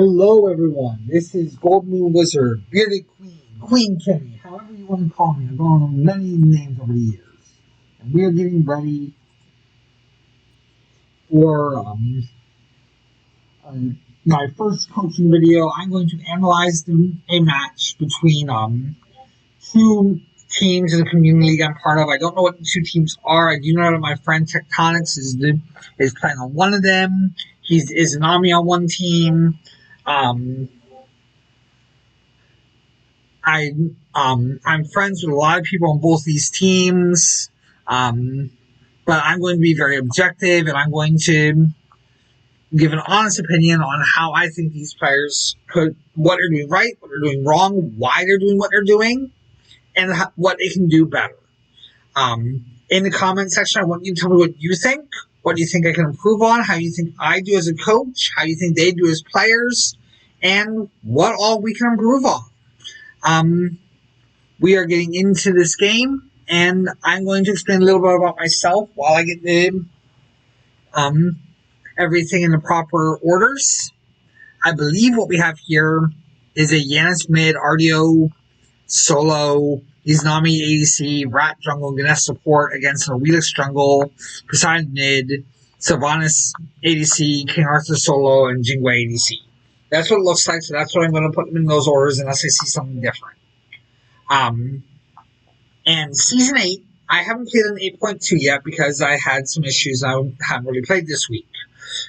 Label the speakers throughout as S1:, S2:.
S1: Hello everyone, this is Gold Moon Wizard, Bearded Queen, Queen Kenny, however you want to call me. I've gone on many names over the years. And we are getting ready for uh, my first coaching video. I'm going to analyze a match between two teams in the community league I'm part of. I don't know what the two teams are. I do know that my friend Techtonixx is playing on one of them. He's Izanami on one team. I'm friends with a lot of people on both these teams, but I'm going to be very objective, and I'm going to give an honest opinion on how I think these players what they're doing right, what they're doing wrong, why they're doing what they're doing, and what they can do better. In the comment section, I want you to tell me what you think. What do you think I can improve on? How you think I do as a coach? How you think they do as players? And what all we can improve on. We are getting into this game, and I'm going to explain a little bit about myself while I get the everything in the proper orders. I believe what we have here is a Yanis mid, RDO solo, Izanami ADC, Rat jungle, Ganesh support against an Awilix jungle, Poseidon mid, Sylvanas ADC, King Arthur solo, and Jingwei ADC. That's what it looks like, so that's what I'm going to put them in those orders unless I see something different. And Season 8, I haven't played on 8.2 yet because I had some issues I haven't really played this week.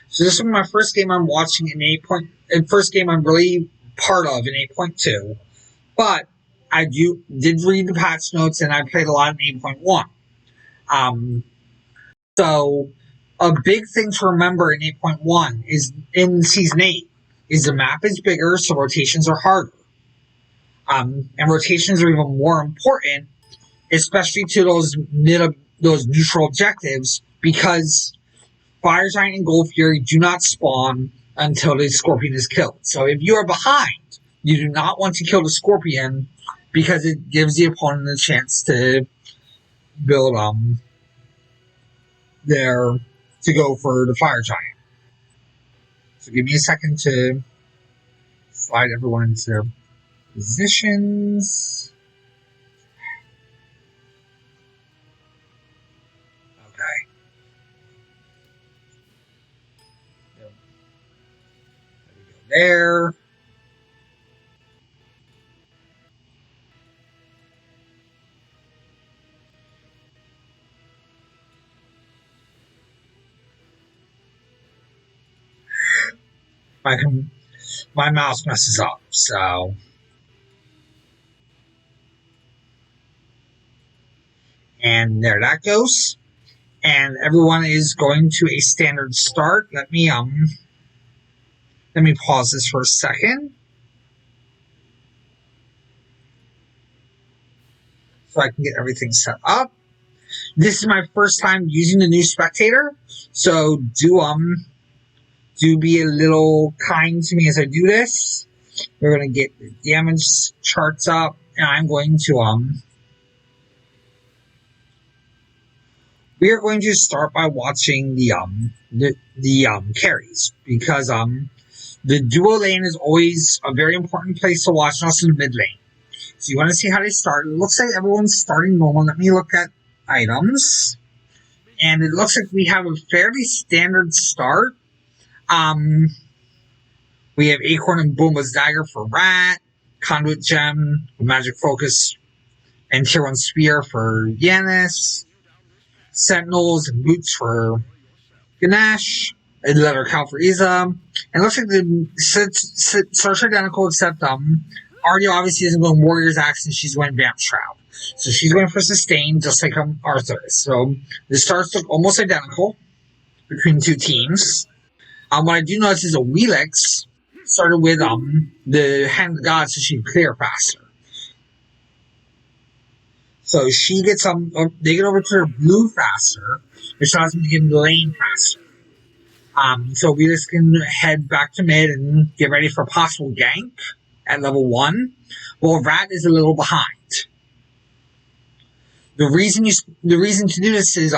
S1: So this is my first game I'm watching first game I'm really part of in 8.2. But I did read the patch notes, and I played a lot in 8.1. So a big thing to remember in 8.1 is in Season 8 is the map is bigger, so rotations are harder. And rotations are even more important, especially to those neutral objectives, because Fire Giant and Gold Fury do not spawn until the Scorpion is killed. So if you are behind, you do not want to kill the Scorpion because it gives the opponent a chance to build to go for the Fire Giant. So give me a second to slide everyone into their positions. Okay. There we go there. My mouse messes up, so and there that goes. And everyone is going to a standard start. Let me pause this for a second so I can get everything set up. This is my first time using the new spectator, so do be a little kind to me as I do this. We're going to get the damage charts up, and I'm going to we are going to start by watching the carries, because the duo lane is always a very important place to watch, and also the mid lane. So you want to see how they start. It looks like everyone's starting normal. Let me look at items, and it looks like we have a fairly standard start. We have Acorn and Boomba's Dagger for Rat, Conduit Gem, Magic Focus, and Tier 1 Spear for Yanis, Sentinels and Boots for Ganesh, and Leather Cow for Iza. And it looks like the starts identical, except Artie obviously isn't going Warrior's Axe, and she's going Vamp Shroud. So she's going for Sustain, just like Arthur is. So the starts look almost identical between the two teams. What I do notice is Awilix started with the Hand of God, so she can clear faster. So she gets they get over to her blue faster, which allows them to get in the lane faster. So Awilix can head back to mid and get ready for a possible gank at level 1. Well, Rat is a little behind. The reason to do this is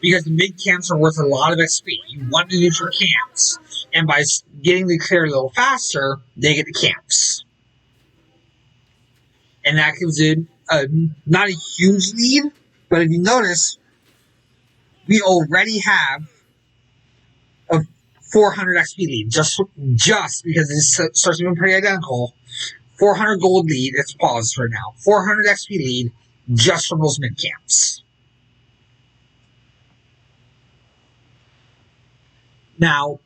S1: because the mid camps are worth a lot of XP. You want the neutral camps And by getting the clear a little faster, they get the camps. And that gives it not a huge lead, but if you notice, we already have a 400 XP lead just because it starts to be pretty identical. 400 gold lead. It's paused for now. 400 XP lead just from those mid camps. Now,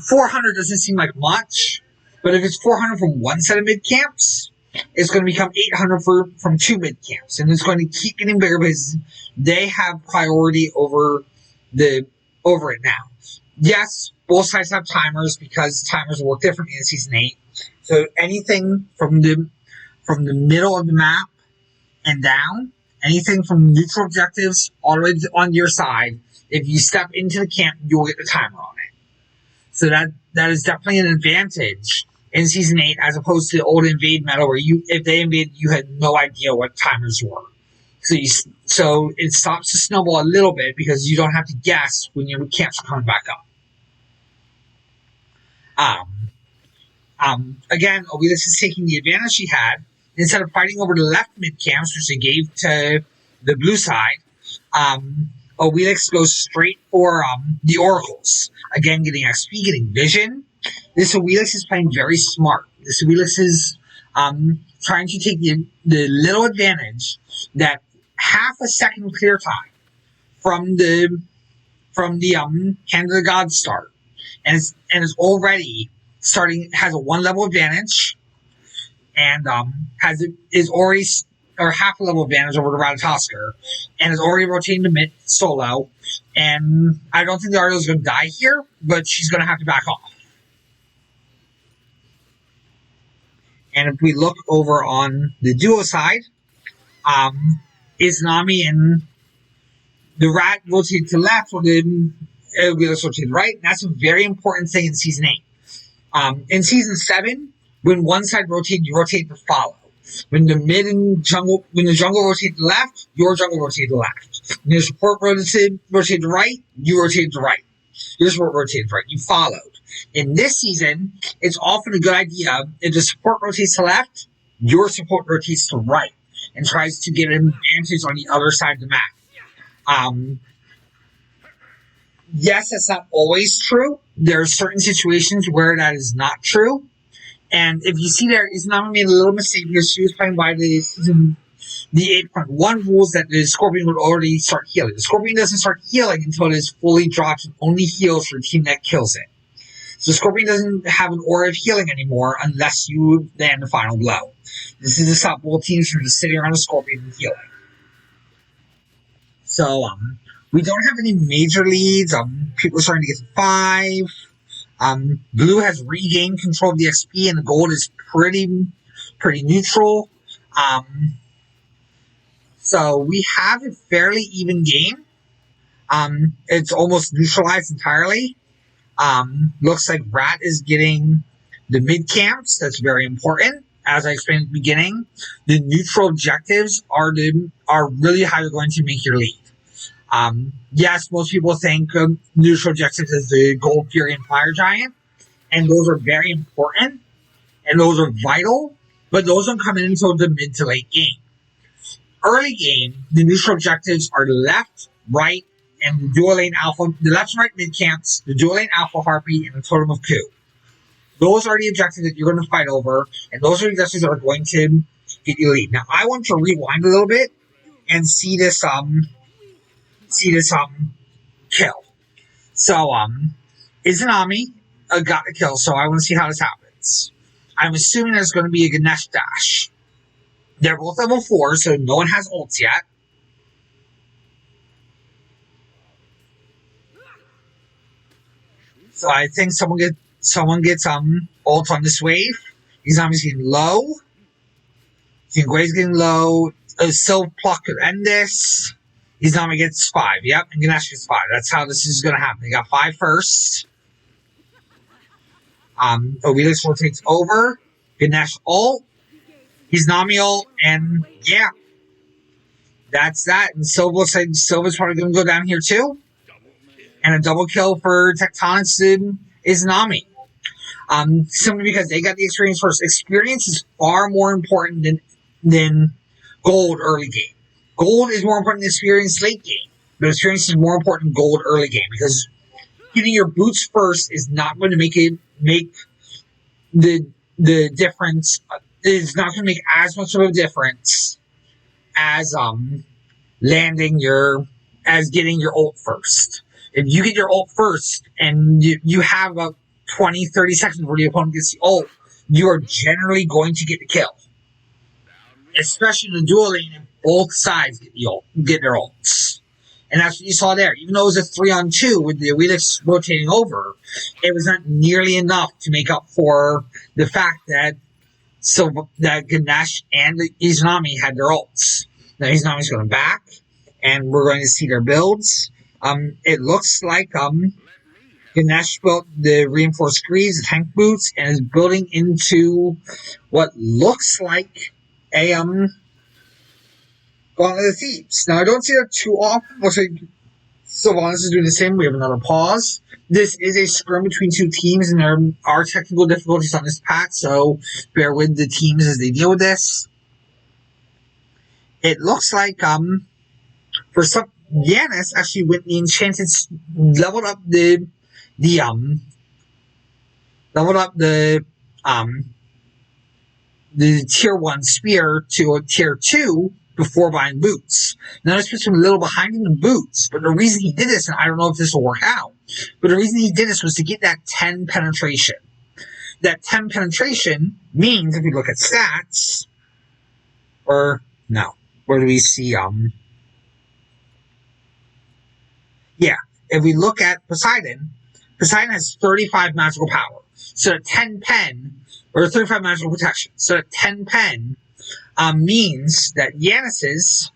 S1: 400 doesn't seem like much, but if it's 400 from one set of mid camps, it's going to become 800 from two mid camps, and it's going to keep getting bigger because they have priority over it now. Yes, both sides have timers because timers work differently in Season 8. So anything from the middle of the map and down, anything from neutral objectives all the way on your side, if you step into the camp, you'll get the timer on it. So that is definitely an advantage in Season 8 as opposed to the old Invade meta where if they invaded, you had no idea what timers were. So it stops the snowball a little bit because you don't have to guess when your camps are coming back up. Again, Obelix is taking the advantage he had. Instead of fighting over the left mid camps, which they gave to the blue side, Obelix goes straight for the oracles. Again, getting XP, getting vision. This Obelix is playing very smart. This Obelix is trying to take the little advantage that half a second clear time from the Hand of the Gods start, and is already has a 1 level advantage, and is already or half a level advantage over the Ratatosker, and is already rotating to mid solo. And I don't think the Ardo is going to die here, but she's going to have to back off. And if we look over on the duo side, Izanami and the Rat rotate to left, or the Obelix rotate to right. And that's a very important thing in Season 8. In Season 7, when one side rotates, you rotate to follow. When the jungle rotate to left, your jungle rotate to left. When your support rotate to right, you rotate to right. Your support rotated to right. You followed. In this season, it's often a good idea if the support rotates to left, your support rotates to right and tries to get an advantage on the other side of the map. Yes, that's not always true. There are certain situations where that is not true. And if you see there, Izanami made a little mistake because she was playing by the 8.1 rules that the Scorpion would already start healing. The Scorpion doesn't start healing until it is fully dropped and only heals for the team that kills it. So Scorpion doesn't have an aura of healing anymore unless you land the final blow. This is to stop both teams from just sitting around a Scorpion and healing. So, we don't have any major leads. People are starting to get to 5. Blue has regained control of the XP, and the gold is pretty neutral. So we have a fairly even game. It's almost neutralized entirely. Looks like Rat is getting the mid camps. That's very important. As I explained at the beginning, the neutral objectives are really how you're going to make your lead. Yes, most people think neutral objectives is the Gold Fury and Fire Giant, and those are very important, and those are vital, but those don't come in until the mid to late game. Early game, the neutral objectives are the left, right, and the dual lane alpha, the left and right mid camps, the dual lane alpha harpy, and the totem of Ku. Those are the objectives that you're going to fight over, and those are the objectives that are going to get you lead. Now, I want to rewind a little bit and see this kill. So, Izanami got the kill, so I want to see how this happens. I'm assuming there's going to be a Ganesh dash. They're both level 4, so no one has ults yet. So I think someone gets ult on this wave. Izanami's getting low. Jingui's getting low. Silv Pluck could end this. Izanami gets 5. Yep, and Ganesh gets 5. That's how this is going to happen. They got 5 first. Obelix rotates over. Ganesh ult. Izanami ult. And yeah. That's that. And Silv looks like Silva's probably going to go down here too. And a double kill for Techtonixx Izanami. Simply because they got the experience first. Experience is far more important than gold early game. Gold is more important than experience late game, but experience is more important than gold early game because getting your boots first is not going to make the difference. It's not going to make as much of a difference as landing your as getting your ult first. If you get your ult first and you have about 20-30 seconds where the opponent gets the ult, you are generally going to get the kill. Especially in the dual lane, if both sides get their ults. And that's what you saw there. Even though it was a 3-on-2 with the Elix rotating over, it was not nearly enough to make up for the fact that Ganesh and Izanami had their ults. Now Izanami's going back, and we're going to see their builds. It looks like Ganesh built the reinforced screeds, the tank boots, and is building into what looks like a Gauntlet of Thieves. Now I don't see that too often. Looks like Sylvanas is doing the same. We have another pause. This is a scrim between two teams, and there are technical difficulties on this patch, so bear with the teams as they deal with this. It looks like for some Yanis actually went the enchanted, leveled up the tier 1 spear to a tier 2 before buying boots. Now this puts him a little behind in the boots, but the reason he did this, and I don't know if this will work out, but the reason he did this was to get that 10 penetration. That 10 penetration means, if you look at stats, or no, where do we see if we look at Poseidon has 35 magical power. So 10 pen, or 35 magical protection. So 10 pen means that Yanis's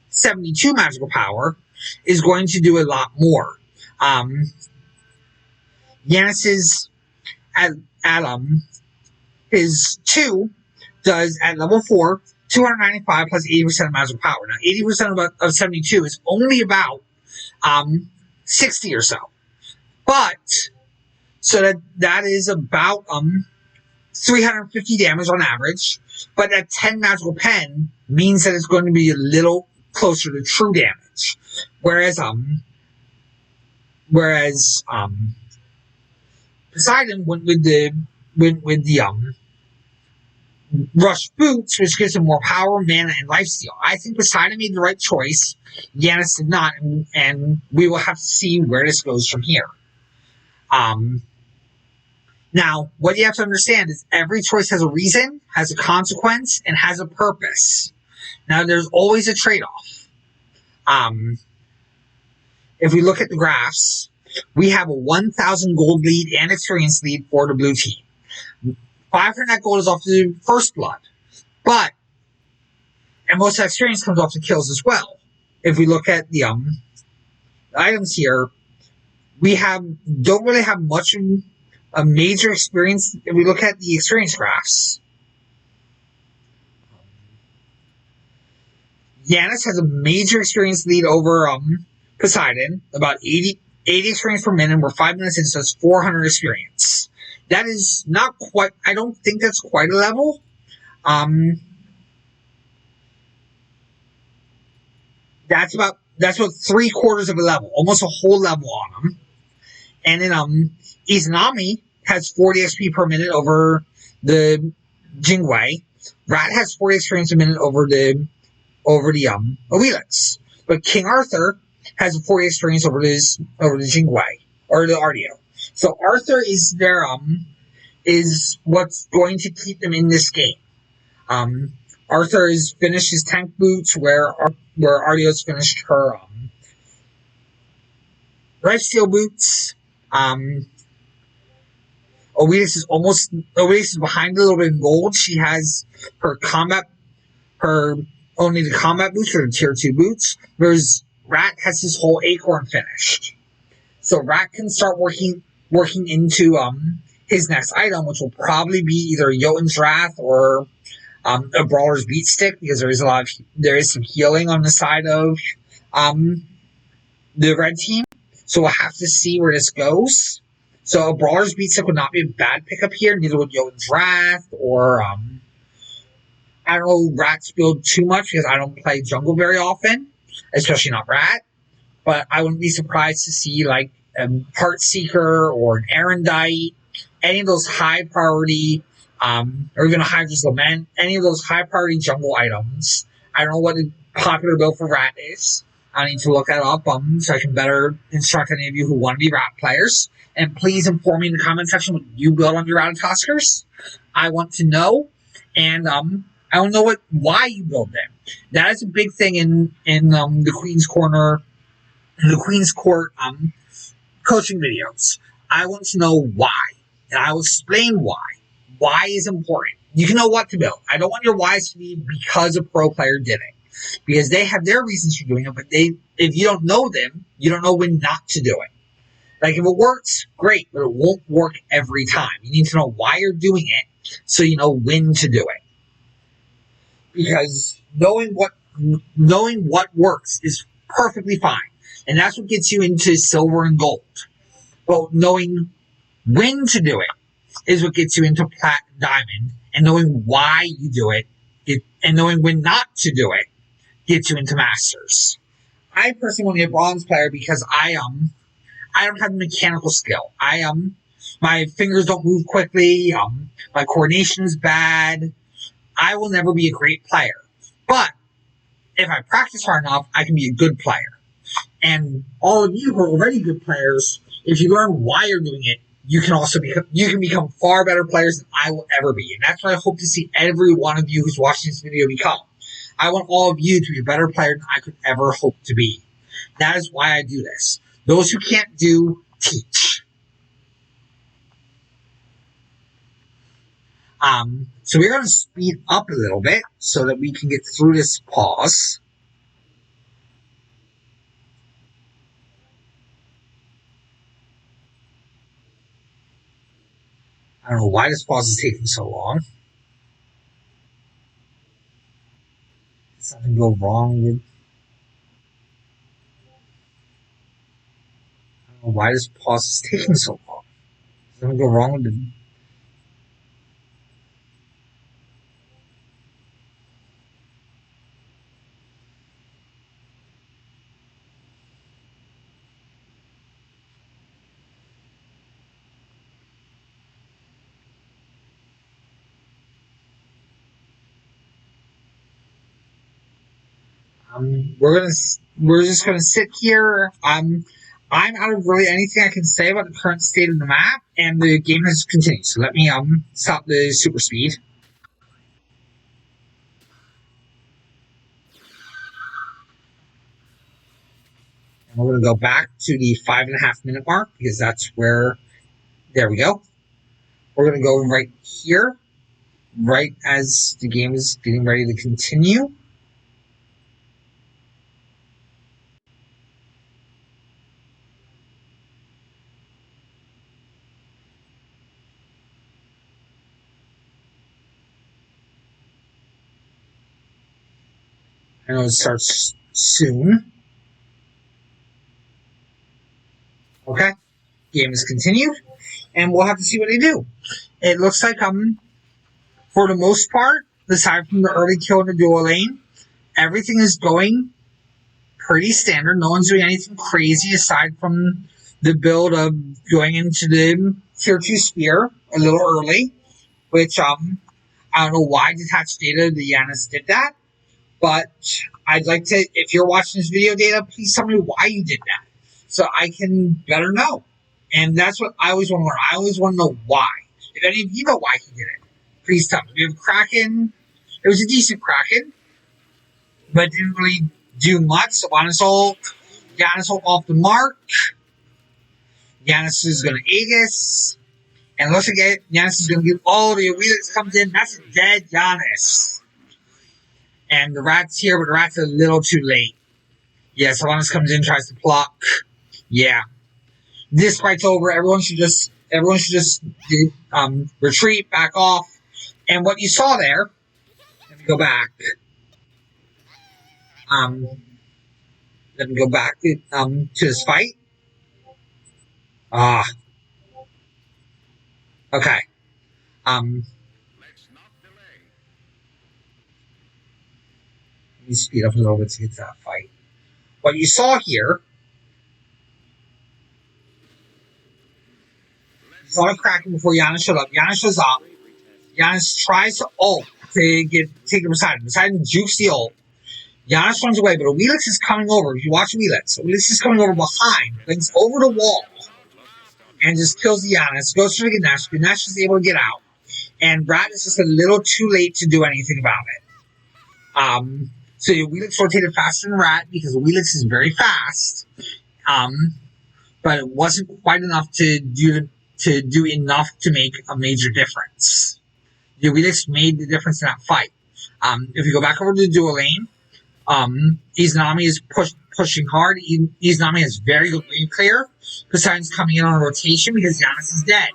S1: 72 magical power is going to do a lot more. Yanis's at his 2 does at level 4 295 plus 80% of magical power. Now 80% of 72 is only about 60 or so. But so that is about 350 damage on average. But that 10 magical pen means that it's going to be a little closer to true damage. Whereas Poseidon went with the rush boots, which gives him more power, mana, and lifesteal. I think Poseidon made the right choice. Yanis did not, and we will have to see where this goes from here. Now, what you have to understand is every choice has a reason, has a consequence, and has a purpose. Now, there's always a trade-off. If we look at the graphs, we have a 1,000 gold lead and experience lead for the blue team. 500 gold is off the first blood, and most of that experience comes off the kills as well. If we look at the items here, we don't really have much of a major experience. If we look at the experience graphs, Yanis has a major experience lead over Poseidon, about 80 experience per minute. We're 5 minutes in, so that's 400 experience. That is not quite, I don't think that's quite a level. That's about 3/4 of a level, almost a whole level on him. And then Izanami has 40 XP per minute over the Jingwei. Rat has 40 experience per minute over the Elix. But King Arthur has 40 experience over the Jingwei, or the Ardio. So Arthur is is what's going to keep them in this game. Arthur has finished his tank boots, where Ardio's finished her lifesteal boots. Oedis is behind a little bit in gold. She has only the combat boots, or the tier 2 boots, whereas Rat has his whole acorn finished. So Rat can start working into his next item, which will probably be either Jotun's Wrath or a Brawler's Beat Stick, because there is some healing on the side of the red team. So we'll have to see where this goes. So a Brawler's Beatstick would not be a bad pickup here. Neither would Jotun's Wrath or I don't know Rat's build too much because I don't play jungle very often, especially not Rat. But I wouldn't be surprised to see like a Heartseeker or an Erendite, any of those high priority, or even a Hydra's Lament, any of those high priority jungle items. I don't know what the popular build for Rat is. I need to look that up so I can better instruct any of you who want to be Rat players. And please inform me in the comment section what you build on your Ratatoskers. I want to know, and I want to know why you build them. That is a big thing in the Queen's Corner, the Queen's Court coaching videos. I want to know why, and I will explain why. Why is important. You can know what to build. I don't want your whys to be because a pro player did it, because they have their reasons for doing it. But if you don't know them, you don't know when not to do it. Like if it works, great, but it won't work every time. You need to know why you're doing it, so you know when to do it. Because knowing what works is perfectly fine. And that's what gets you into silver and gold. But knowing when to do it is what gets you into plat and diamond. And knowing why you do it, and knowing when not to do it gets you into masters. I personally want to be a bronze player because I don't have the mechanical skill. My fingers don't move quickly. My coordination is bad. I will never be a great player. But if I practice hard enough, I can be a good player. And all of you who are already good players, if you learn why you're doing it, you can become far better players than I will ever be. And that's what I hope to see every one of you who's watching this video become. I want all of you to be a better player than I could ever hope to be. That is why I do this. Those who can't do, teach. So we're going to speed up a little bit so that we can get through this pause. I don't know why this pause is taking so long. Did something go wrong with... I don't know why this pause is taking so long. Did something go wrong with the... we're just gonna sit here. I'm out of really anything I can say about the current state of the map, and the game has continued. So let me stop the super speed. And we're gonna go back to the 5.5 minute mark because that's where. There we go. We're gonna go right here, right as the game is getting ready to continue. I know it starts soon. Okay, game is continued, and we'll have to see what they do. It looks like for the most part, aside from the early kill in the duo lane, everything is going pretty standard. No one's doing anything crazy aside from the build of going into the tier 2 spear a little early, which I don't know why detached data the Yanis did that, but I'd like to, if you're watching this video, Data, please tell me why you did that so I can better know. And that's what I always want to learn. I always want to know why. If any of you know why he did it, please tell me. We have Kraken. It was a decent Kraken, but didn't really do much. So Giannis off the mark. Giannis is going to Aegis. And looks like Giannis is going to get all the Aelix comes in. That's a dead Giannis. And the Rat's here, but the Rat's a little too late. Yeah, Sylvanas comes in, tries to pluck. Yeah. This fight's over. Everyone should just retreat, back off. And what you saw there, let me go back. Let me go back to this fight. Let me speed up a little bit to get to that fight. What you saw here, you saw the Kraken before Giannis showed up. Giannis shows up. Giannis tries to ult to take him beside him. Poseidon jukes the ult. Giannis runs away, but Wheelix is coming over. If you watch Wheelix is coming over behind, links over the wall, and just kills the Giannis. Goes for the Ganesh. Ganesh is able to get out, and Rat is just a little too late to do anything about it. So Wheelix rotated faster than Rat because Wheelix is very fast. But it wasn't quite enough to do enough to make a major difference. Wheelix made the difference in that fight. If you go back over to the dual lane, Izanami is pushing hard. Izanami has very good lane clear. Poseidon's coming in on a rotation because Giannis is dead.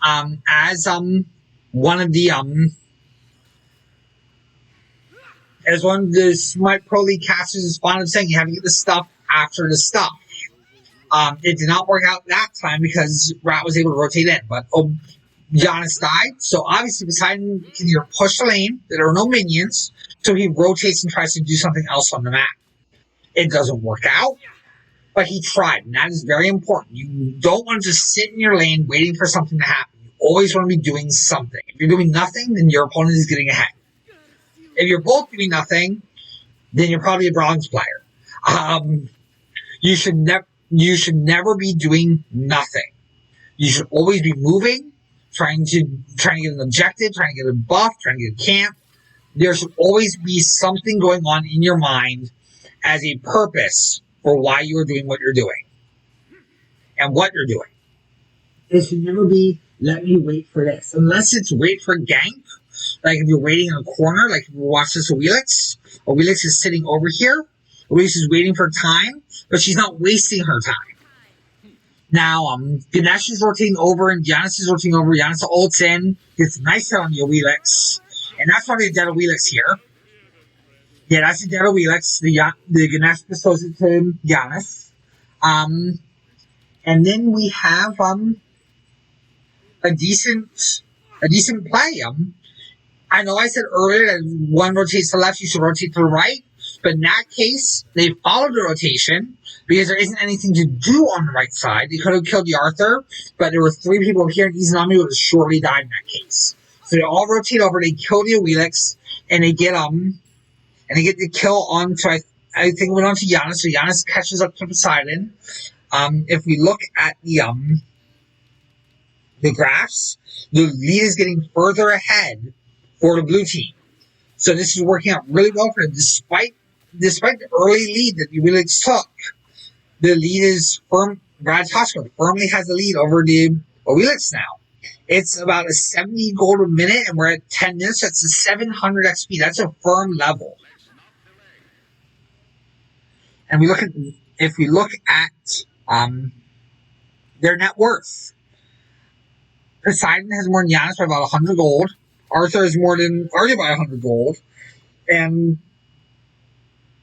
S1: As one of the Smite Pro League casters responded saying you have to get the stuff after the stuff. It did not work out that time because Rat was able to rotate in, but Giannis died, so obviously Poseidon can either push the lane, there are no minions, so he rotates and tries to do something else on the map. It doesn't work out, but he tried, and that is very important. You don't want to just sit in your lane waiting for something to happen. You always want to be doing something. If you're doing nothing, then your opponent is getting ahead. If you're both doing nothing, then you're probably a bronze player. You should never be doing nothing. You should always be moving, trying to get an objective, trying to get a buff, trying to get a camp. There should always be something going on in your mind as a purpose for why you are doing what you're doing and what you're doing. It should never be, let me wait for this. Unless it's wait for gank, like if you're waiting in a corner, like if you watch this Wheelix is sitting over here. Wheelix is waiting for time, but she's not wasting her time. Now, Ganesh is rotating over and Giannis is rotating over. Giannis ults in, gets a nice hit on your Wheelix. And that's probably a dead Wheelix here. Yeah, that's a dead Wheelix. The Ganesh bestows it to Giannis. And then we have a decent play. I know I said earlier that one rotates to the left, you should rotate to the right. But in that case, they followed the rotation because there isn't anything to do on the right side. They could have killed the Arthur, but there were 3 people here, and Izanami would have surely died in that case. So they all rotate over, they kill the Wheelix, and they get the kill onto I think it went on to Giannis, so Giannis catches up to Poseidon. If we look at the graphs, the lead is getting further ahead for the blue team. So this is working out really well for them, despite the early lead that the Wheelix took. The lead is firm. Brad Toshko firmly has the lead over the Wheelix now. It's about a 70 gold a minute, and we're at 10 minutes. That's a 700 XP. That's a firm level. And if we look at their net worth, Poseidon has more than Giannis by about 100 gold. Arthur is more than Arya by 100 gold.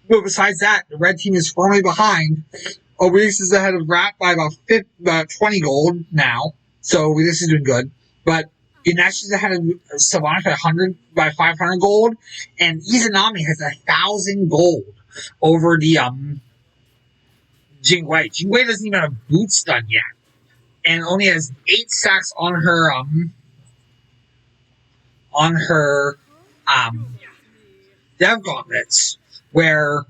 S1: But besides that, the red team is firmly behind. Wheelix is ahead of Rat by about 20 gold now. So Wheelix is doing good. But Ganesh is ahead of Savannah by 500 gold. And Izanami has 1,000 gold over the Jingwei. Jingwei doesn't even have boots done yet. And only has 8 stacks on her dev gauntlets, where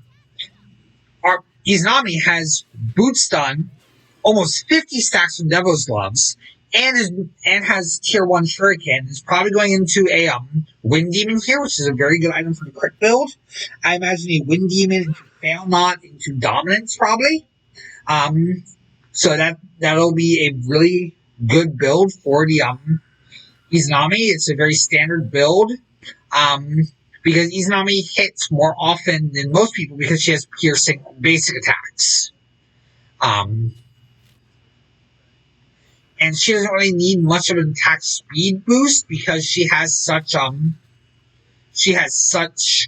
S1: our Izanami has boots done, almost 50 stacks from Devo's gloves, and has tier 1 shuriken. Is probably going into a wind demon here, which is a very good item for the quick build. I imagine a wind demon into fail not into dominance probably. So that'll be a really good build for the Izanami. It's a very standard build. Because Izanami hits more often than most people because she has piercing basic attacks. And she doesn't really need much of an attack speed boost because she has such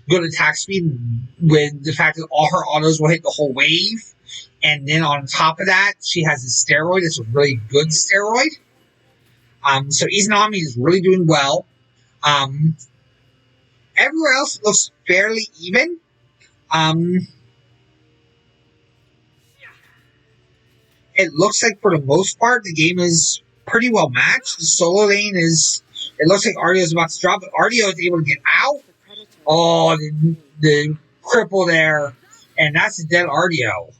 S1: good attack speed with the fact that all her autos will hit the whole wave. And then on top of that, she has a steroid. It's a really good steroid. So Izanami is really doing well. Um, Everywhere else looks fairly even. Um, it looks like for the most part the game is pretty well matched. The solo lane is. It looks like Artio is about to drop, but Artio is able to get out. Oh, the cripple there, and that's a dead Artio.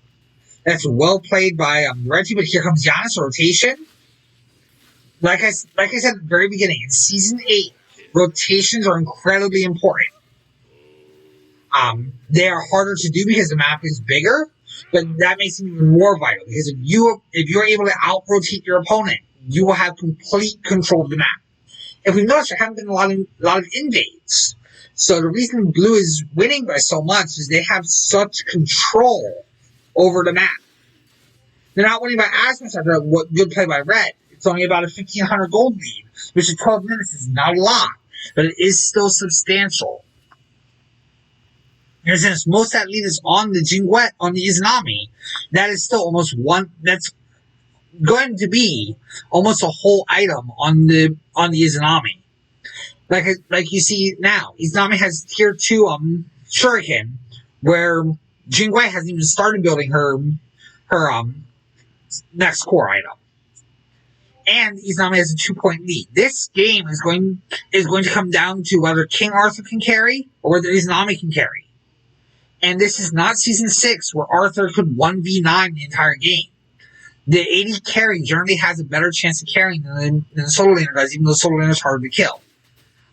S1: That's well played by Reggie, but here comes Giannis rotation. Like I said at the very beginning, in season 8, rotations are incredibly important. They are harder to do because the map is bigger, but that makes them even more vital because if you're able to out rotate your opponent, you will have complete control of the map. If we notice, there haven't been a lot of invades. So the reason Blue is winning by so much is they have such control over the map. They're not winning by as much after what good play by Red. It's only about a 1,500 gold lead, which in 12 minutes is not a lot, but it is still substantial. And since most of that lead is on the Jingwet, on the Izanami, that is still almost one. That's going to be almost a whole item on the Izanami. Like you see now, Izanami has tier 2 Shuriken, where Jingwei hasn't even started building her next core item. And Izanami has a 2-point lead. This game is going to come down to whether King Arthur can carry or whether Izanami can carry. And this is not season 6 where Arthur could 1v9 the entire game. The AD carry generally has a better chance of carrying than the solo laner does, even though solo laner is harder to kill.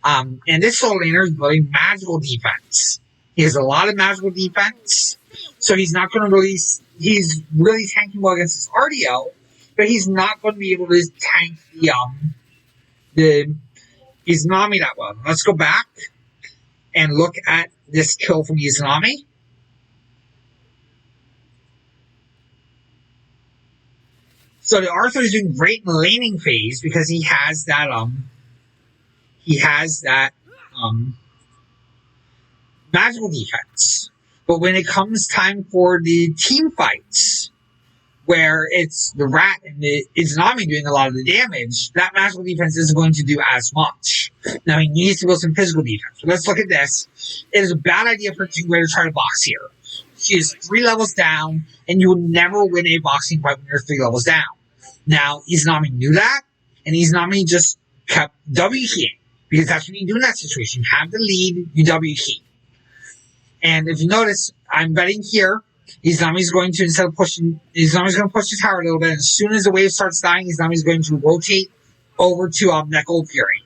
S1: And this solo laner is building magical defense. He has a lot of magical defense, so he's not going to really. He's really tanking well against his RDO, but he's not going to be able to tank the Izanami that well. Let's go back and look at this kill from Izanami. So the Arthur is doing great in the laning phase because he has that magical defense. But when it comes time for the team fights, where it's the Rat and the Izanami doing a lot of the damage, that magical defense isn't going to do as much. Now he needs to build some physical defense. So let's look at this. It is a bad idea for Jingwei to try to box here. She is 3 levels down, and you will never win a boxing fight when you're 3 levels down. Now, Izanami knew that, and Izanami just kept W keying, because that's what you do in that situation. You have the lead, you W key. And if you notice, I'm betting here, Izanami's going to, instead of pushing, Izanami's going to push the tower a little bit, and as soon as the wave starts dying, Izanami's going to rotate over to that Gold Fury.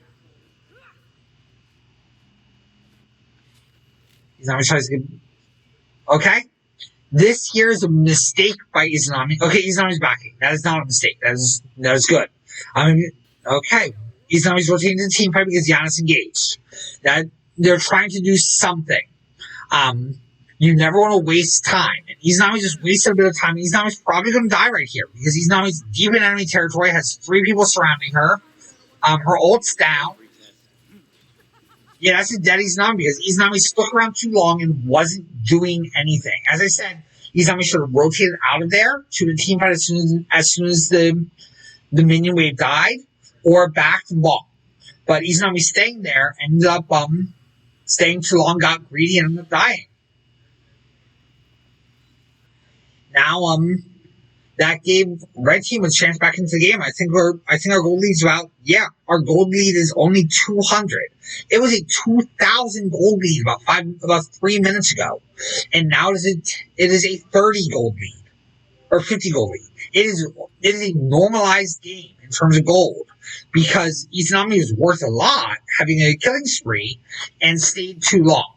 S1: Izanami tries to get... Okay? This here is a mistake by Izanami. Okay, Izanami's backing. That is not a mistake. That is good. Okay. Izanami's rotating to the team fight because Giannis engaged. That they're trying to do something. You never want to waste time. And Izanami just wasted a bit of time. Izanami's probably going to die right here because Izanami's deep in enemy territory, has 3 people surrounding her. Her ult's down. Yeah, that's a dead Izanami because Izanami stuck around too long and wasn't doing anything. As I said, Izanami should have rotated out of there to the team fight as soon as the minion wave died, or backed and bought. But Izanami staying there ended up staying too long, got greedy, and ended up dying. Now that gave Red Team a chance back into the game. I think our gold lead's our gold lead is only 200. It was a 2,000 gold lead about 3 minutes ago, and now it is a 30 gold lead or 50 gold lead. It is a normalized game in terms of gold because Izanami is worth a lot, having a killing spree and stayed too long.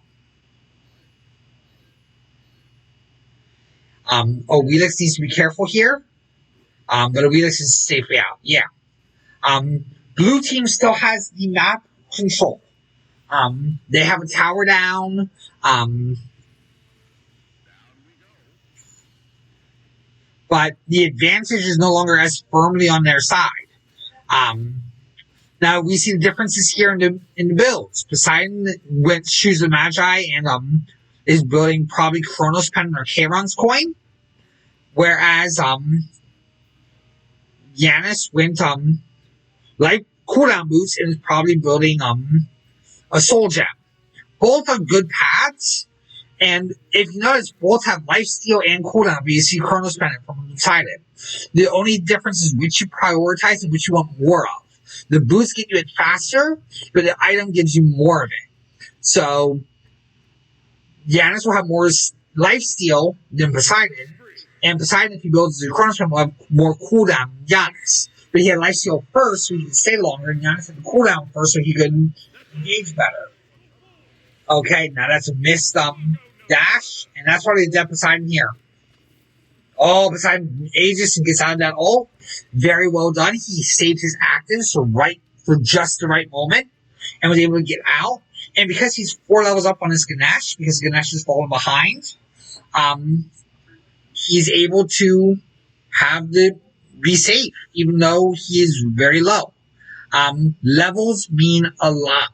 S1: Wheelix needs to be careful here. But Wheelix is safely out. Yeah. Blue team still has the map control. They have a tower down. But the advantage is no longer as firmly on their side. Now we see the differences here in the builds. Poseidon went Shoes of Magi and is building probably Chronos Pen or Charon's coin. Whereas Giannis went cooldown boost and is probably building a soul gem. Both are good paths, and if you notice, both have lifesteal and cooldown, but you see Chronos Pendant from beside it. The only difference is which you prioritize and which you want more of. The boost get you it faster, but the item gives you more of it. So, Giannis will have more lifesteal than Poseidon, and Poseidon, if he builds the Chronos Pendant, will have more cooldown than Giannis. But he had lifesteal first, so he could stay longer, and Giannis had the cooldown first, so he could engage better. Okay, now that's a missed dash, and that's why they did Poseidon here. Oh, Poseidon ages and gets out of that ult. Very well done. He saved his actives for just the right moment, and was able to get out. And because he's 4 levels up on his Ganesh, because Ganesh is falling behind, he's able to be safe, even though he is very low. Levels mean a lot.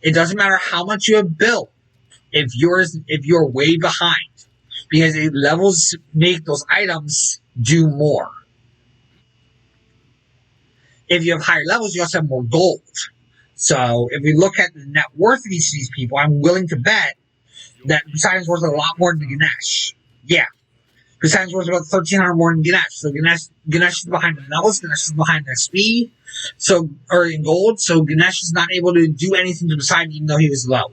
S1: It doesn't matter how much you have built if you're way behind, because levels make those items do more. If you have higher levels, you also have more gold. So if we look at the net worth of each of these people, I'm willing to bet that Poseidon's worth a lot more than Ganesh. Yeah. Poseidon's worth about 1,300 more than Ganesh. So Ganesh is behind in levels, Ganesh is behind in XP, or in gold, so Ganesh is not able to do anything to Poseidon even though he was low.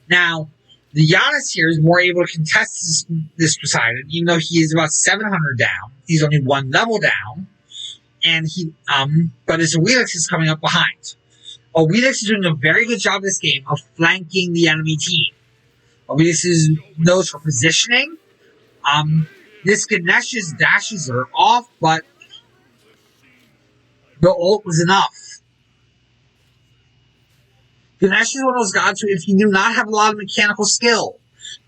S1: Now, the Giannis here is more able to contest this Poseidon, even though he is about 700 down. He's only 1 level down, and but his Wheelix is coming up behind. Wheelix is doing a very good job this game of flanking the enemy team. Wheelix knows for positioning. This Ganesh's dashes are off, but the ult was enough. Ganesh is one of those gods who, if you do not have a lot of mechanical skill,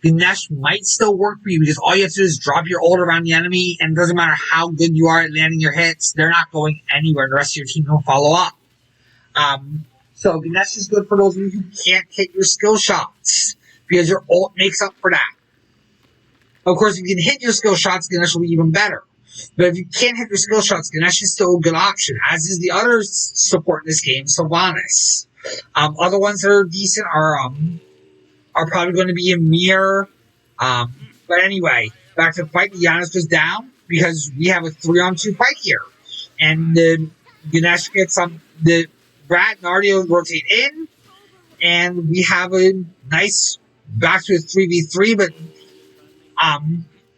S1: Ganesh might still work for you, because all you have to do is drop your ult around the enemy, and it doesn't matter how good you are at landing your hits, they're not going anywhere. The rest of your team will follow up. So Ganesh is good for those of you who can't hit your skill shots, because your ult makes up for that. Of course, if you can hit your skill shots, Ganesh will be even better. But if you can't hit your skill shots, Ganesh is still a good option, as is the other support in this game, Sylvanas. Other ones that are decent are probably going to be Ymir. But anyway, back to the fight. Giannis goes down because we have a 3-on-2 fight here. And Ganesh gets the Rat and Ardio rotate in, and we have a nice back to a 3v3, but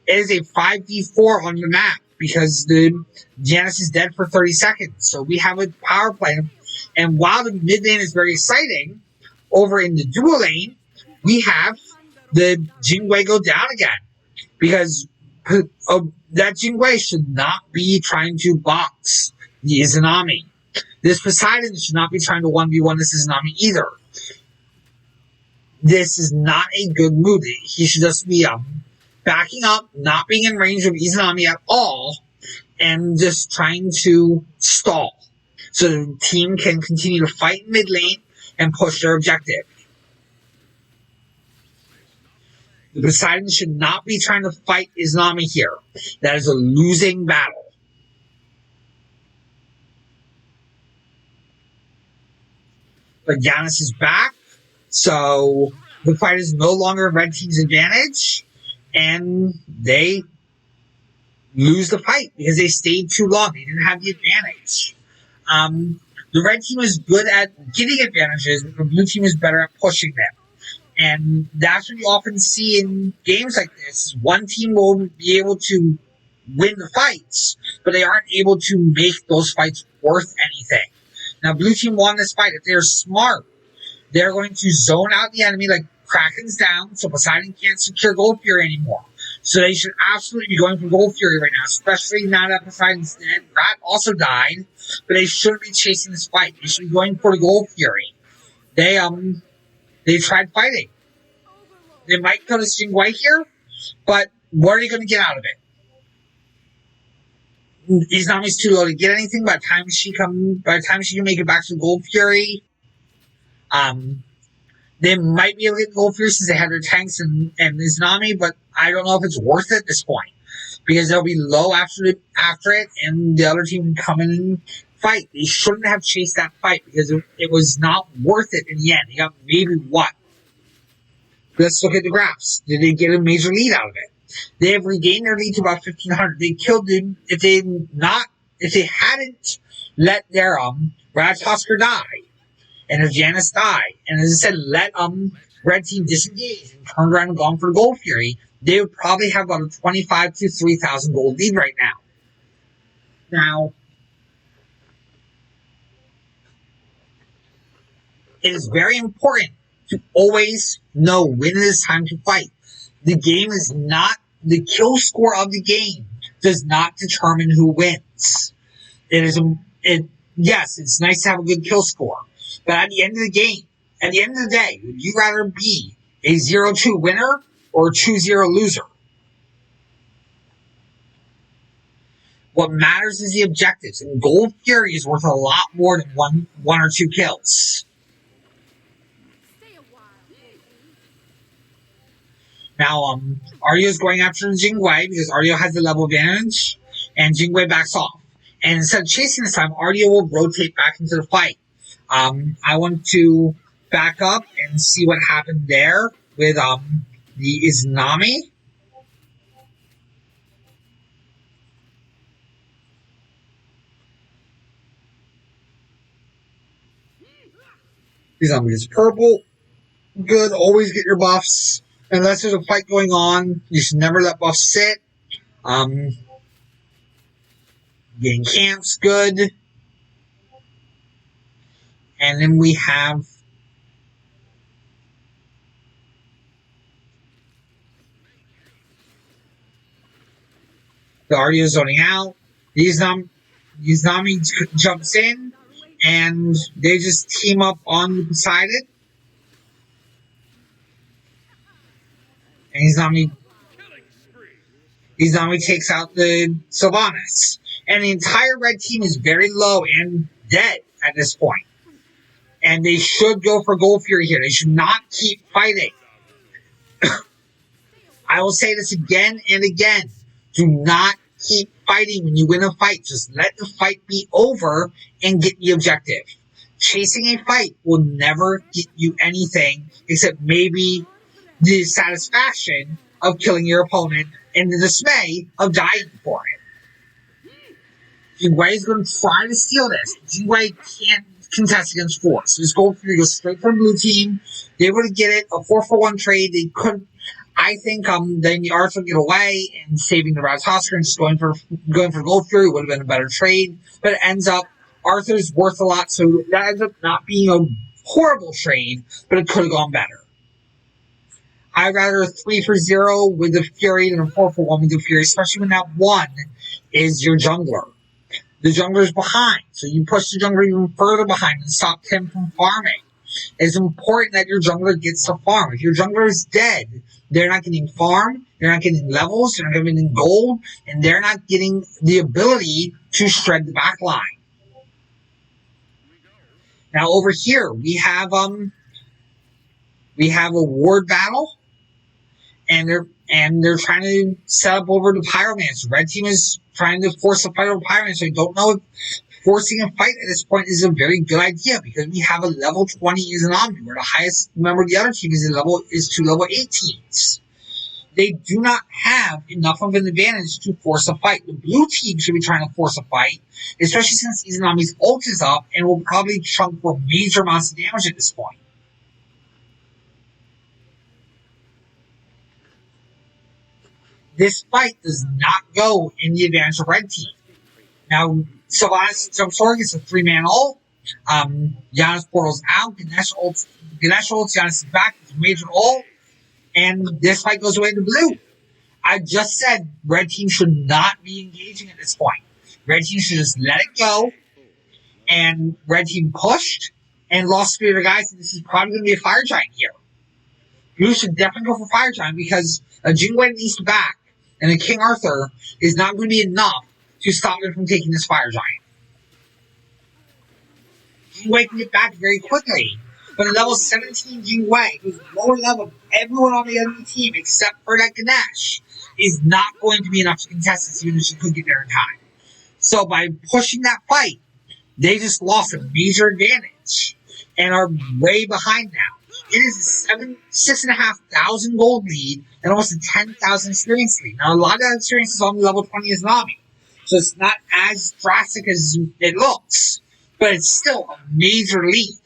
S1: it is a 5v4 on the map because Giannis is dead for 30 seconds. So we have a power play. And while the mid lane is very exciting, over in the dual lane, we have the Jingwei go down again. Because that Jingwei should not be trying to box the Izanami. This Poseidon should not be trying to 1v1 this Izanami either. This is not a good move. He should just be backing up, not being in range of Izanami at all, and just trying to stall. So the team can continue to fight in mid lane and push their objective. The Poseidon should not be trying to fight Izanami here. That is a losing battle. But Giannis is back, so the fight is no longer red team's advantage, and they lose the fight because they stayed too long. They didn't have the advantage. The red team is good at getting advantages, but the blue team is better at pushing them. And that's what you often see in games like this. One team will be able to win the fights, but they aren't able to make those fights worth anything. Now, blue team won this fight. If they're smart, they're going to zone out the enemy like Kraken's down, so Poseidon can't secure Gold Fury anymore. So they should absolutely be going for Gold Fury right now, especially now that Poseidon's dead. Rat also died, but they shouldn't be chasing this fight. They should be going for the Gold Fury. They tried fighting. They might kill this Jingwei here, but what are they going to get out of it? Izanami's too low to get anything. By the time she can make it back to Gold Fury, they might be able to get Gold Fury since they have their tanks and Izanami, but I don't know if it's worth it at this point because they'll be low after it, and the other team can come in and fight. They shouldn't have chased that fight because it was not worth it in the end. They got maybe what? Let's look at the graphs. Did they get a major lead out of it? They have regained their lead to about 1,500. They killed them if they hadn't let their Rathusker die and if Janice die, and as I said, let Red Team disengage and turn around and gone for the Gold Fury, they would probably have about a 25 to 3,000 gold lead right now. Now, it is very important to always know when it is time to fight. The game is not, the kill score of the game does not determine who wins. Yes, it's nice to have a good kill score, but at the end of the game, at the end of the day, would you rather be a 0-2 winner or a 2-0 loser? What matters is the objectives, and Gold Fury is worth a lot more than one or two kills. Now, Ario's going after Jingwei because Ario has the level advantage, and Jingwei backs off. And instead of chasing this time, Ario will rotate back into the fight. I want to back up and see what happened there with the Izanami. Izanami is purple. Good, always get your buffs. Unless there's a fight going on, you should never let buffs sit. Getting camps, good. And then we have the Ario zoning out. Izanami jumps in, and they just team up on beside it. And Izanami takes out the Sylvanas. And the entire red team is very low and dead at this point. And they should go for Gold Fury here. They should not keep fighting. I will say this again and again. Do not keep fighting when you win a fight. Just let the fight be over and get the objective. Chasing a fight will never get you anything except maybe the satisfaction of killing your opponent and the dismay of dying for it. Jingwei is going to try to steal this. Jingwei can't contest against 4. So this Gold Fury goes straight for the blue team. They able to get it, a 4-for-1 trade. They could, I think, then the Arthur get away and saving the Rathusker and just going for Gold Fury would have been a better trade. But it ends up, Arthur's worth a lot, so that ends up not being a horrible trade, but it could have gone better. I'd rather a 3-for-0 with the Fury than a 4-for-1 with the Fury, especially when that one is your jungler. The jungler's behind, so you push the jungler even further behind and stop him from farming. It's important that your jungler gets to farm. If your jungler is dead, they're not getting farm, they're not getting levels, they're not getting gold, and they're not getting the ability to shred the back line. Now over here, we have a ward battle, and they're trying to set up over the Pyromancer. Red team is trying to force a fight over Pyromancer. I don't know if forcing a fight at this point is a very good idea because we have a level 20 Izanami, where the highest member of the other team is to level 18s. They do not have enough of an advantage to force a fight. The blue team should be trying to force a fight, especially since Izanami's ult is up and will probably chunk for major amounts of damage at this point. This fight does not go in the advantage of red team. Now, Sylvanas jumps forward, gets a 3-man ult. Giannis portals out. Ganesh ults, Giannis is back, it's a major ult. And this fight goes away to blue. I just said red team should not be engaging at this point. Red team should just let it go. And red team pushed and lost 3 of their guys. And this is probably going to be a fire giant here. You should definitely go for fire giant because a Jingwei needs to back. And a King Arthur is not going to be enough to stop them from taking this fire giant. Jingwei can get back very quickly. But a level 17 Jingwei, who's lower level than everyone on the enemy team except for that Ganesh, is not going to be enough to contest this, even if she could get there in time. So by pushing that fight, They just lost a major advantage and are way behind now. It is a 6,500 gold lead and almost a 10,000 experience lead. Now, a lot of that experience is on level 20 Islami, so it's not as drastic as it looks, but it's still a major lead.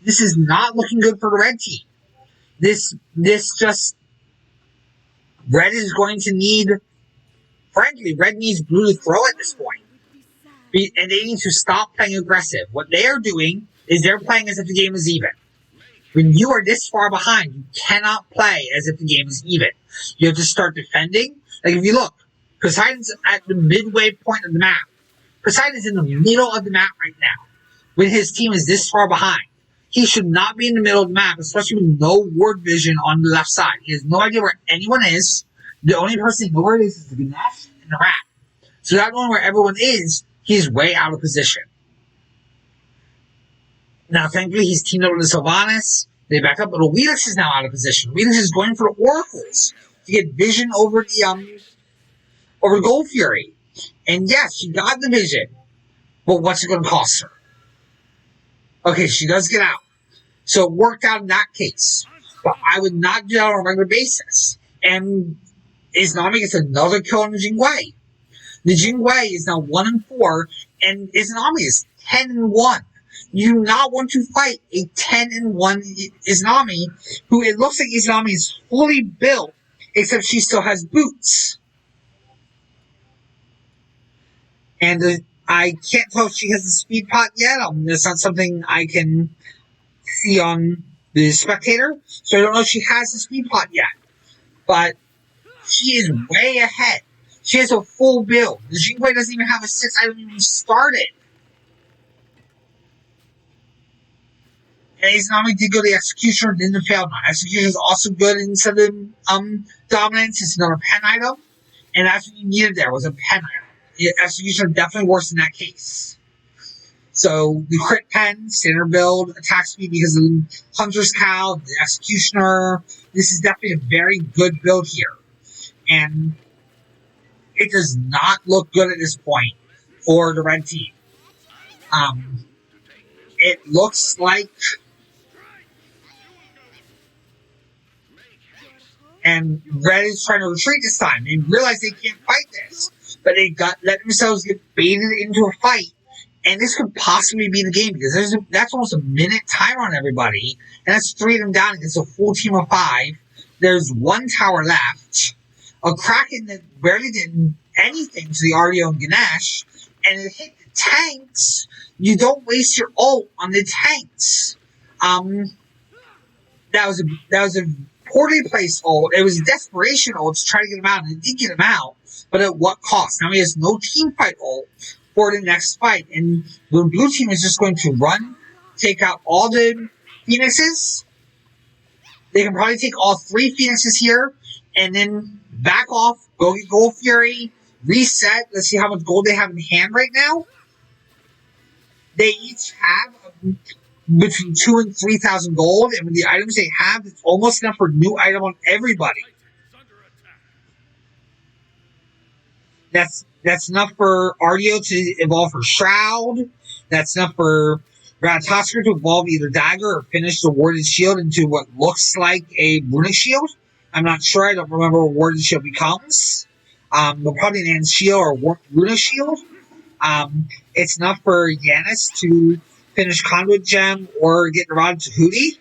S1: This is not looking good for the red team. This just red is going to need. Frankly, red needs blue to throw at this point. And they need to stop playing aggressive. What they are doing is they're playing as if the game is even. When you are this far behind, you cannot play as if the game is even. You have to start defending. Like if you look, Poseidon's at the midway point of the map. Poseidon's in the middle of the map right now. When his team is this far behind. He should not be in the middle of the map, especially with no ward vision on the left side. He has no idea where anyone is. The only person he knows where it is the Ganesh and the Rat. So not knowing where everyone is, he's way out of position. Now, thankfully, he's teamed up with the Sylvanas. They back up, but Weedix is now out of position. Weedix is going for the Oracles to get vision over the Gold Fury. And yes, she got the vision, but what's it going to cost her? Okay, she does get out. So it worked out in that case. But I would not do that on a regular basis. And Izanami gets another kill on the Jingwei. The Jingwei is now 1-4, and Izanami is 10-1. You do not want to fight a 10-1 Izanami, who it looks like Izanami is fully built, except she still has boots. And I can't tell if she has the speed pot yet. That's not something I can see on the spectator. So I don't know if she has the speed pot yet. But she is way ahead. She has a full build. The Jingwei doesn't even have a 6 item even started. And Izanami did go to the Executioner, didn't fail. Now, Executioner is also good instead of Dominance. It's another pen item. And that's what you needed there, was a pen item. The Executioner definitely works in that case. So the crit pen, standard build, attack speed because of the Hunter's Cow, the Executioner. This is definitely a very good build here. And it does not look good at this point for the red team. It looks like, and red is trying to retreat this time. They realize they can't fight this, but they let themselves get baited into a fight, and this could possibly be the game because that's almost a minute timer on everybody, and that's 3 of them down against a full team of 5. There's 1 tower left. A Kraken that barely did anything to the RDO and Ganesh, and it hit the tanks. You don't waste your ult on the tanks. That was a poorly placed ult. It was a desperation ult to try to get him out, and it did get him out, but at what cost? Now he has no team fight ult for the next fight, and the blue team is just going to run, take out all the Phoenixes. They can probably take all 3 Phoenixes here, and then back off, go get Gold Fury, reset. Let's see how much gold they have in hand right now. They each have between 2,000 and 3,000 gold, and with the items they have, it's almost enough for a new item on everybody. That's enough for RDO to evolve her Shroud. That's enough for Ratatoskr to evolve either Dagger or finish the Warded Shield into what looks like a Runic Shield. I'm not sure. I don't remember what Warded Shield becomes. But probably an Enhanced Shield or Runic Shield. It's enough for Yanis to finish Conduit Gem or get Narada to Hootie.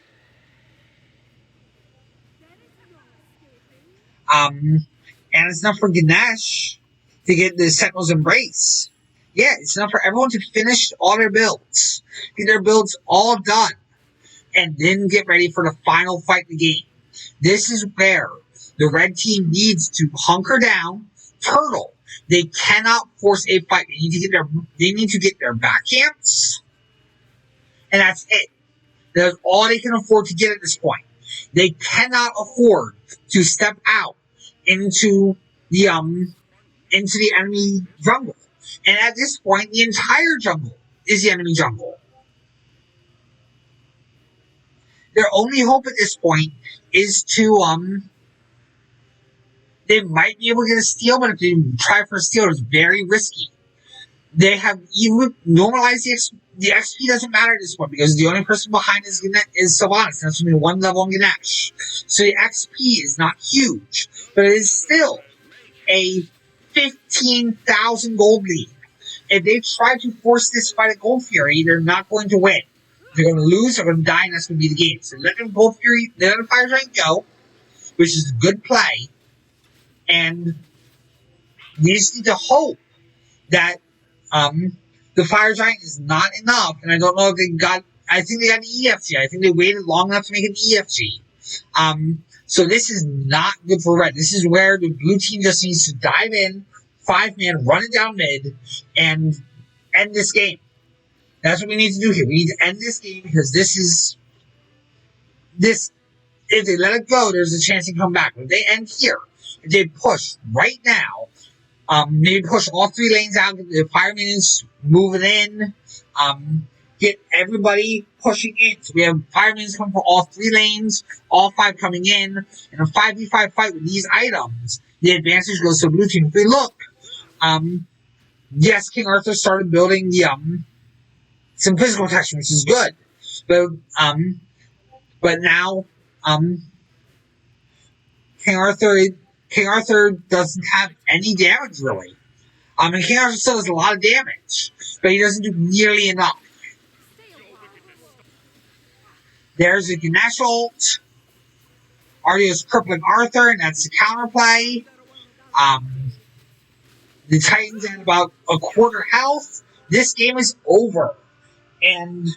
S1: And it's enough for Ganesh to get the Sentinel's Embrace. Yeah, it's enough for everyone to finish all their builds. Get their builds all done. And then get ready for the final fight in the game. This is where the red team needs to hunker down, turtle. They cannot force a fight. They need to get their back camps. And that's it. That's all they can afford to get at this point. They cannot afford to step out into the enemy jungle. And at this point, the entire jungle is the enemy jungle. Their only hope at this point is to, they might be able to get a steal, but if they try for a steal, it's very risky. They have even normalized the XP doesn't matter at this point because the only person behind is Sylvanas. That's only one level in Ganesh. So the XP is not huge, but it is still a 15,000 gold lead. If they try to force this fight at Gold Fury, they're not going to win. They're going to lose, they're going to die, and that's going to be the game. So let them Gold Fury, let them Fire Giant go, which is a good play. And we just need to hope that the Fire Giant is not enough. And I don't know if they got, I think they got an EFG. I think they waited long enough to make an EFG. So this is not good for red. This is where the blue team just needs to dive in, 5-man, run it down mid, and end this game. That's what we need to do here. We need to end this game because this. If they let it go, there's a chance to come back. But if they end here, if they push right now, maybe push all 3 lanes out, get the firemen is moving in, get everybody pushing in. So we have firemen coming for all 3 lanes, all 5 coming in a 5v5 fight with these items. The advantage goes to the blue team. If we look, yes, King Arthur started building the some physical protection, which is good, but now King Arthur doesn't have any damage really. And King Arthur still does a lot of damage, but he doesn't do nearly enough. There's a Ganesh ult. Ardio's crippling Arthur, and that's the counterplay. The Titans at about a quarter health. This game is over. And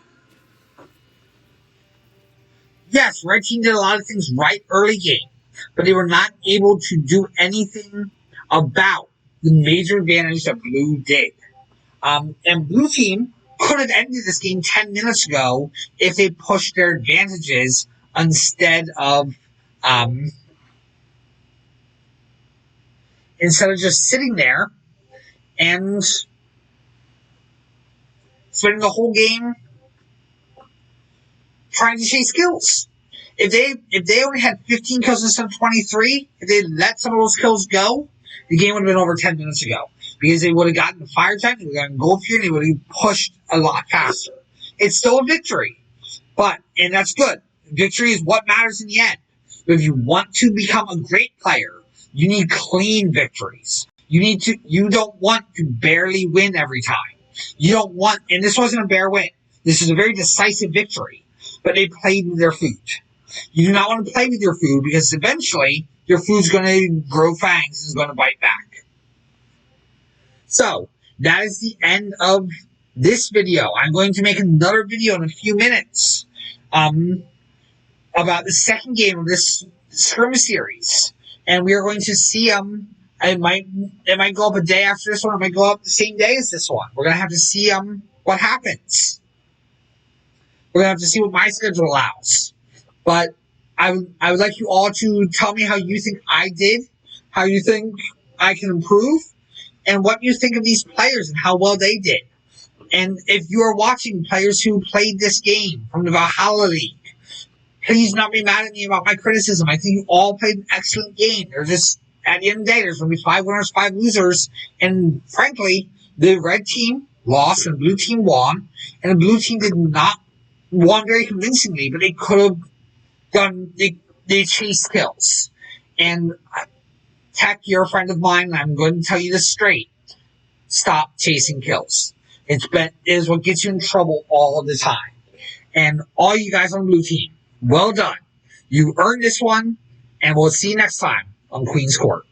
S1: yes, red team did a lot of things right early game, but they were not able to do anything about the major advantage that blue did. And blue team could have ended this game 10 minutes ago if they pushed their advantages instead of just sitting there and spending the whole game trying to chase kills. If they only had 15 kills instead of 23, if they let some of those kills go, the game would have been over 10 minutes ago. Because they would have gotten the Fire Giant, they would have gotten Gold Fury, and they would have pushed a lot faster. It's still a victory. And that's good. Victory is what matters in the end. But if you want to become a great player, you need clean victories. You don't want to barely win every time. And this wasn't a bare win. This is a very decisive victory. But they played with their food. You do not want to play with your food because eventually your food's going to grow fangs and is going to bite back. So, that is the end of this video. I'm going to make another video in a few minutes about the second game of this scrim series. And we are going to see, it might go up a day after this one, it might go up the same day as this one. We're going to have to see what happens. We're going to have to see what my schedule allows. But I would like you all to tell me how you think I did, how you think I can improve, and what you think of these players and how well they did. And if you are watching players who played this game from the Valhalla League, please not be mad at me about my criticism. I think you all played an excellent game. They're just, at the end of the day, there's going to be 5 winners, 5 losers. And frankly, the red team lost and the blue team won. And the blue team did not won very convincingly, but they could have done, they chased kills. And Tech, you're a friend of mine, and I'm going to tell you this straight. Stop chasing kills. It is what gets you in trouble all the time. And all you guys on the blue team, well done. You earned this one, and we'll see you next time on Queen's Court.